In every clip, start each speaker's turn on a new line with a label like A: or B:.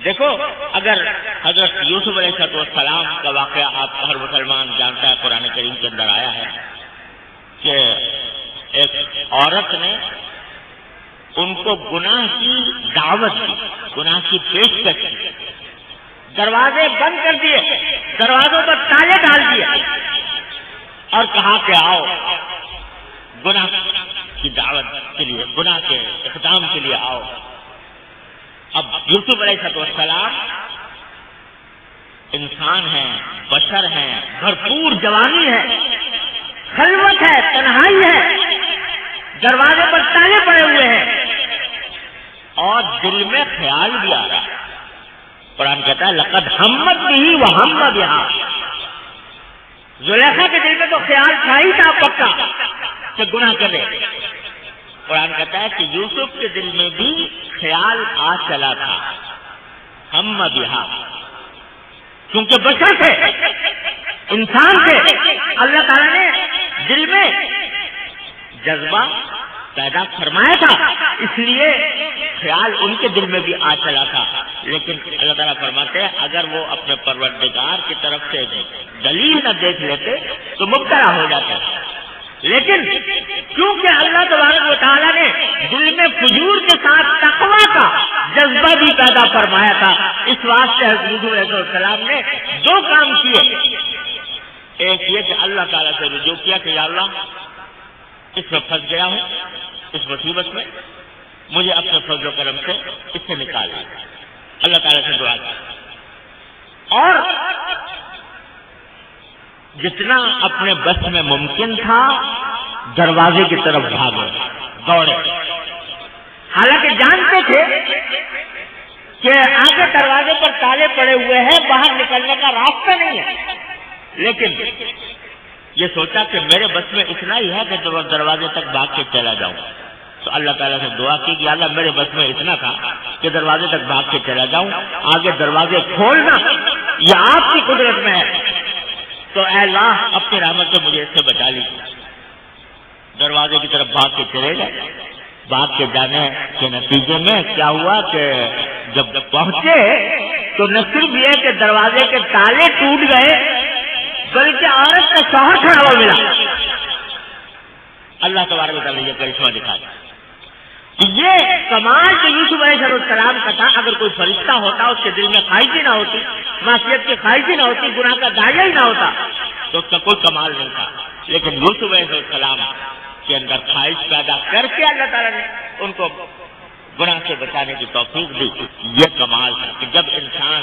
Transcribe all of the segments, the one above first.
A: دیکھو اگر حضرت یوسف علیہ السلام کا واقعہ آپ ہر مسلمان جانتا ہے، قرآن کریم کے اندر آیا ہے کہ ایک عورت نے ان کو گناہ کی دعوت دی، گناہ کی پیشکش کی، دروازے بند کر دیے، دروازوں پر تالے ڈال دیے اور کہا کہ آؤ گناہ کی دعوت کے لیے، گناہ کے اقدام کے لیے آؤ۔ اب یوسف علیہ السلام انسان ہیں، بشر ہیں، بھرپور جوانی ہے، خلوت ہے، تنہائی ہے، دروازے پر تالے پڑے ہوئے ہیں اور دل میں خیال بھی آ رہا ہے۔ قرآن کہتا ہے لقد ہمت بھی وہم بہا، زلیخا کے دل میں تو خیال تھا ہی تھا پکا کہ گناہ کرے۔ قرآن کہتا ہے کہ یوسف کے دل میں بھی خیال آ چلا تھا، ہم بہا، کیونکہ بشر تھے، انسان تھے، اللہ تعالیٰ نے دل میں جذبہ پیدا فرمایا تھا، اس لیے خیال ان کے دل میں بھی آ چلا تھا۔ لیکن اللہ تعالیٰ فرماتے ہیں اگر وہ اپنے پروردگار کی طرف سے دلیل نہ دیکھ لیتے تو مبتلا ہو جاتے، لیکن کیونکہ اللہ تبارک و تعالیٰ نے دل میں فجور کے ساتھ تقویٰ کا جذبہ بھی پیدا فرمایا تھا، اس واسطے حضرت یوسف علیہ السلام نے دو کام کیے۔ ایک یہ کہ اللہ تعالیٰ سے رجوع کیا کہ یا اللہ اس میں پھنس گیا ہوں، اس مصیبت میں مجھے اپنے فضل و کرم سے اس سے نکال دیا، اللہ تعالیٰ سے دعا کی، اور جتنا اپنے بس میں ممکن تھا دروازے کی طرف بھاگے، دوڑے، حالانکہ جانتے تھے کہ آگے دروازے پر تالے پڑے ہوئے ہیں، باہر نکلنے کا راستہ نہیں ہے، لیکن یہ سوچا کہ میرے بس میں اتنا ہی ہے کہ دروازے تک بھاگ کے چلا جاؤں، تو اللہ تعالیٰ سے دعا کی کہ اللہ میرے بس میں اتنا تھا کہ دروازے تک بھاگ کے چلا جاؤں، آگے دروازے کھولنا یہ آپ کی قدرت میں ہے، تو اے اللہ اپنی رحمت سے مجھے اس سے بچا لیجیے۔ دروازے کی طرف بھاگ کے چلے گئے، بھاگ کے جانے کے نتیجے میں کیا ہوا کہ جب پہنچے تو نہ صرف یہ کہ دروازے کے تالے ٹوٹ گئے بلکہ عورت کا شوہر کھڑا ہوا ملا۔ اللہ تبارک و تعالیٰ نے یہ کرشمہ دکھا دیا۔ یہ کمال جو یوسف علیہ السلام کا تھا، اگر کوئی فرشتہ ہوتا اس کے دل میں خواہش ہی نہ ہوتی، معصیت کی خواہش ہی نہ ہوتی، گناہ کا داعیہ ہی نہ ہوتا تو اس کا کوئی کمال نہیں تھا، لیکن یوسف علیہ السلام کے اندر خواہش پیدا کر کے اللہ تعالیٰ نے ان کو گناہ سے بچانے کی توفیق دی۔ یہ کمال تھا کہ جب انسان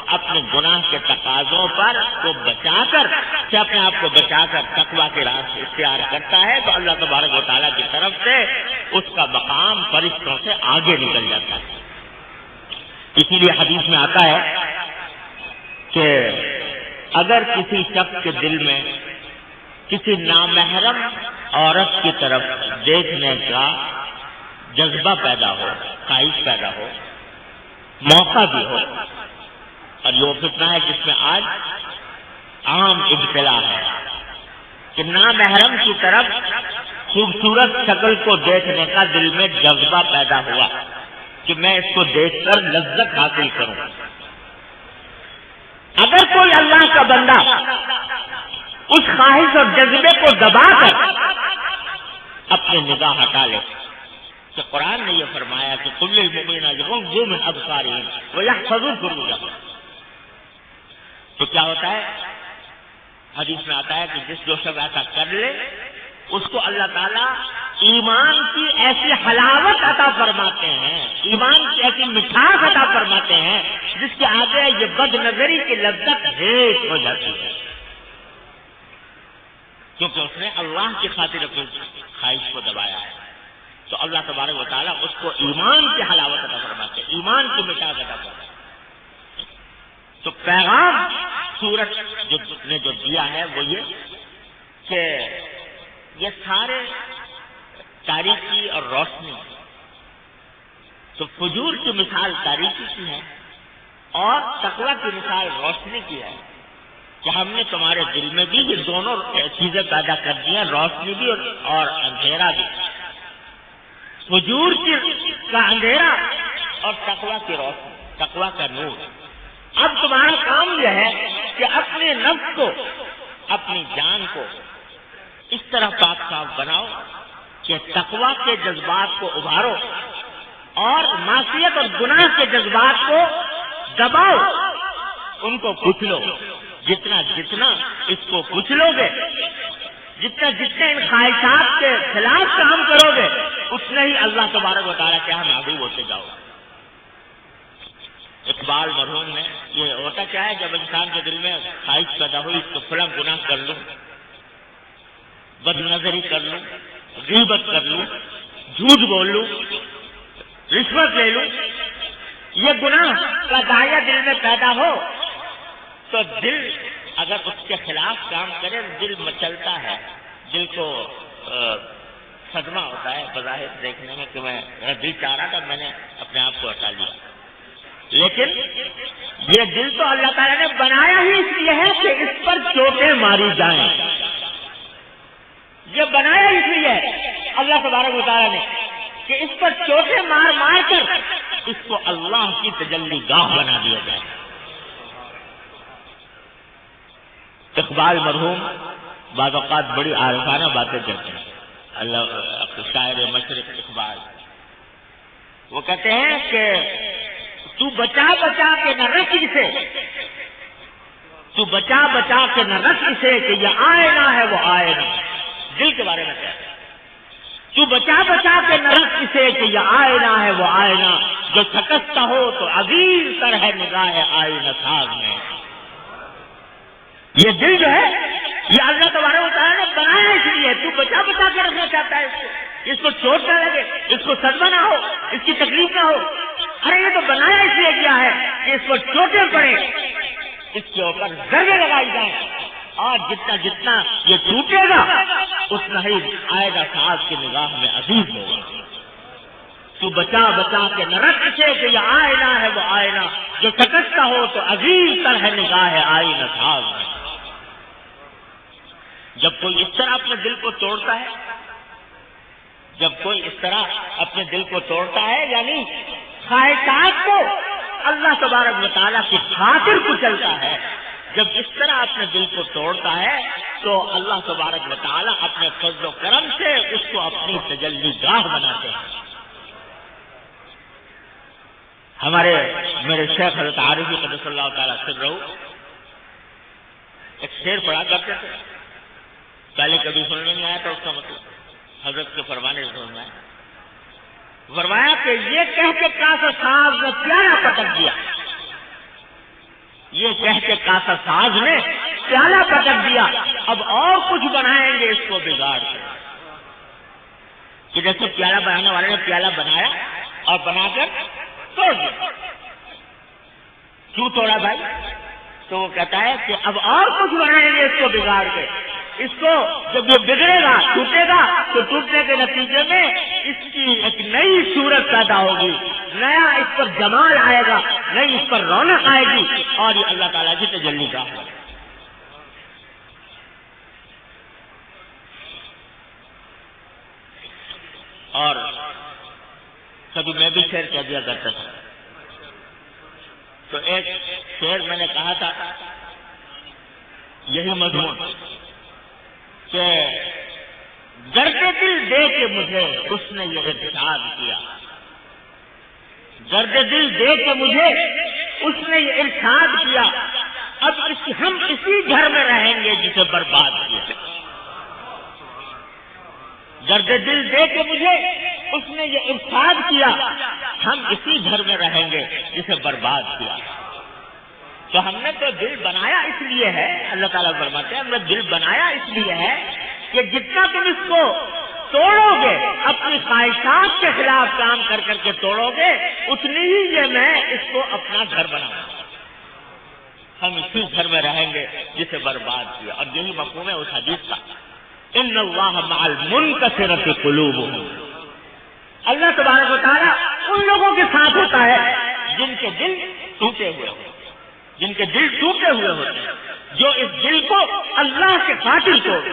A: اپنے گناہ کے تقاضوں پر کو بچا کر سے اپنے آپ کو بچا کر تقویٰ کے راستے اختیار کرتا ہے تو اللہ تبارک و تعالیٰ کی طرف سے اس کا مقام فرشتوں سے آگے نکل جاتا ہے۔ اسی لیے حدیث میں آتا ہے کہ اگر کسی شخص کے دل میں کسی نامحرم عورت کی طرف دیکھنے کا جذبہ پیدا ہو، خواہش پیدا ہو، موقع بھی ہو، اور یہ فتنہ ہے جس میں آج عام ابتلا ہے کہ نامحرم کی طرف خوبصورت شکل کو دیکھنے کا دل میں جذبہ پیدا ہوا کہ میں اس کو دیکھ کر لذت حاصل کروں۔ اگر کوئی اللہ کا بندہ اس خواہش اور جذبے کو دبا کر اپنی نگاہ ہٹا لے تو قرآن نے یہ فرمایا کہ قل للمؤمنین یغضوا من ابصارہم ویحفظوا فروجہم، تو کیا ہوتا ہے؟ حدیث میں آتا ہے کہ جو شخص ایسا کر لے اس کو اللہ تعالیٰ ایمان کی ایسی حلاوت عطا فرماتے ہیں، ایمان کی ایسی مٹھاس عطا فرماتے ہیں جس کے آگے یہ بد نظری کی لذت ہیٹ ہو جاتی ہے، کیونکہ اس نے اللہ کی خاطر اپنی خواہش کو دبایا ہے۔ تو اللہ تبارک و تعالیٰ اس کو ایمان کی حلاوت عطا فرماتے ہیں، ایمان کی مٹھاس عطا فرماتے ہیں۔ تو پیغام سورت نے جو دیا ہے وہ یہ کہ یہ سارے تاریکی اور روشنی، تو فجور کی مثال تاریکی کی ہے اور تقویٰ کی مثال روشنی کی ہے کہ ہم نے تمہارے دل میں بھی یہ دونوں چیزیں پیدا کر دی ہیں، روشنی بھی اور اندھیرا بھی۔ فجور کا اندھیرا اور تقویٰ کی روشنی، تقویٰ کا نور۔ اب تمہارا کام یہ ہے کہ اپنے نفس کو، اپنی جان کو اس طرح پاک صاف بناؤ کہ تقویٰ کے جذبات کو ابھارو اور معصیت اور گناہ کے جذبات کو دباؤ، ان کو کچلو۔ جتنا جتنا اس کو کچلو گے، جتنا جتنے ان خواہشات کے خلاف کام کرو گے، اتنا ہی اللہ تبارک و تعالیٰ کے یہاں محبوب ہوتے جاؤ۔ اقبال مرحوم نے، یہ ہوتا کیا ہے جب انسان کے دل میں خواہش پیدا ہوئی تو فلاں گناہ کر لوں، بد نظری کر لوں، غیبت کر لوں، جھوٹ بول لوں، رشوت لے لوں، یہ گناہ کا داعیہ دل میں پیدا ہو تو دل اگر اس کے خلاف کام کرے دل مچلتا ہے، دل کو صدمہ ہوتا ہے بظاہر دیکھنے میں کہ میرا دل چاہ رہا تھا، میں نے اپنے آپ کو ہٹا لیا۔ لیکن یہ دل تو اللہ تعالیٰ نے بنایا ہی اس لیے ہے کہ اس پر چوٹیں ماری جائیں، یہ بنایا اس لیے اللہ تبارک و تعالیٰ نے کہ اس پر چوٹیں مار مار کر اس کو اللہ کی تجلی گاہ بنا دیا جائے۔ اقبال مرحوم بعض اوقات بڑی عارفانہ باتیں کرتے ہیں، اللہ شاعر مشرق اقبال، وہ کہتے ہیں کہ تو بچا بچا کے نہ رکھ اسے، تو بچا بچا کے نہ رکھ اسے کہ یہ آئینہ ہے وہ آئینہ، دل کے بارے میں کہتے ہیں، تو بچا بچا کے نہ رکھ اسے کہ یہ آئینہ ہے وہ آئینہ، جو شکستہ ہو تو عزیز تر ہے نگاہ آئینہ ساز میں۔ یہ دل جو ہے یہ اللہ تبارک و تعالیٰ نے بنایا اس لیے، تو بچا بچا کے رکھنا چاہتا ہے اس کو چوٹ نہ لگے، اس کو صدمہ نہ ہو، اس کی تکلیف نہ ہو۔ ارے یہ تو بنایا اس لیے کیا ہے کہ اس کو چوٹیں پڑے، اس کے اوپر ضربیں لگائی جائیں، اور جتنا جتنا یہ ٹوٹے گا اتنا ہی آئے گا ساز کی نگاہ میں عزیز ہوگا۔ تو بچا بچا کے نہ رکھ اسے کہ یہ آئینہ ہے وہ آئینہ، جو شکستہ ہو تو عزیز تر ہے نگاہ آئینہ ساز میں۔ جب کوئی اس طرح اپنے دل کو توڑتا ہے، جب کوئی اس طرح اپنے دل کو توڑتا ہے، یعنی خواہشات کو اللہ تبارک و تعالیٰ کی خاطر کچلتا ہے، جب اس طرح اپنے دل کو توڑتا ہے تو اللہ تبارک و تعالیٰ اپنے فضل و کرم سے اس کو اپنی تجلی گاہ بناتے ہیں۔ میرے شیخ حضرت عارفی قدس اللہ تعالیٰ سرہ ایک شعر پڑھا کرتے تھے، پہلے کبھی سننے نہیں آیا تھا، اس کا مطلب حضرت کے فرمانے سے سننا ہے۔ فرمایا کہ یہ کہہ کے کاسا ساز نے پیالہ پٹک دیا، یہ کہہ کے کاسا ساز نے پیالہ پٹک دیا، اب اور کچھ بنائیں گے اس کو بگاڑ کے۔ کہ جیسے پیالہ بنانے والے نے پیالہ بنایا اور بنا کر توڑ دیا۔ کیوں توڑا بھائی؟ تو وہ کہتا ہے کہ اب اور کچھ بنائیں گے اس کو بگاڑ کے، اس کو جب یہ بگڑے گا ٹوٹے گا تو ٹوٹنے کے نتیجے میں اس کی ایک نئی صورت پیدا ہوگی، نیا اس پر جمال آئے گا، نئی اس پر رونق آئے گی، اور یہ اللہ تعالیٰ کی تجلی گاہ ہے۔ اور کبھی میں بھی شعر کہہ دیا کرتا تھا، تو ایک شعر میں نے کہا تھا یہی مضمون کہ درد دل دے کے مجھے اس نے یہ ارشاد کیا، درد دل دے کے مجھے اس نے یہ ارشاد کیا، اب ہم اسی گھر میں رہیں گے جسے برباد کیا۔ درد دل دے کے مجھے اس نے یہ ارشاد کیا، ہم اسی گھر میں رہیں گے جسے برباد کیا۔ تو ہم نے تو دل بنایا اس لیے ہے، اللہ تعالیٰ فرماتے ہیں ہم نے دل بنایا اس لیے ہے کہ جتنا تم اس کو توڑو گے، اپنی خواہشات کے خلاف کام کر کر کے توڑو گے، اتنی ہی یہ میں اس کو اپنا گھر بناؤں گا، ہم اسی گھر میں رہیں گے جسے برباد کیا۔ اور یہی مفہوم ہے اس حدیث کا، ان اللہ مع المنکسرۃ قلوبہم، اللہ تبارک و تعالیٰ ان لوگوں کے ساتھ ہوتا ہے جن کے دل ٹوٹے ہوئے ہوتے ہیں، جن کے دل ٹوٹے ہوئے ہوتے ہیں، جو اس دل کو اللہ کے خاطر توڑ،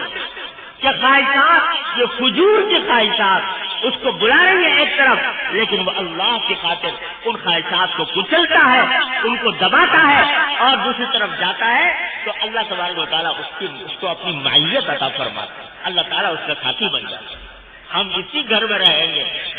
A: کہ خواہشات، یہ فجور کی خواہشات اس کو بلا رہی ہے ایک طرف، لیکن وہ اللہ کی خاطر ان خواہشات کو کچلتا ہے، ان کو دباتا ہے اور دوسری طرف جاتا ہے تو اللہ تبارک و تعالیٰ اس کو اپنی معیت عطا فرماتا ہے، اللہ تعالیٰ اس کا ساتھی بن جاتا ہے۔ ہم اسی گھر میں رہیں گے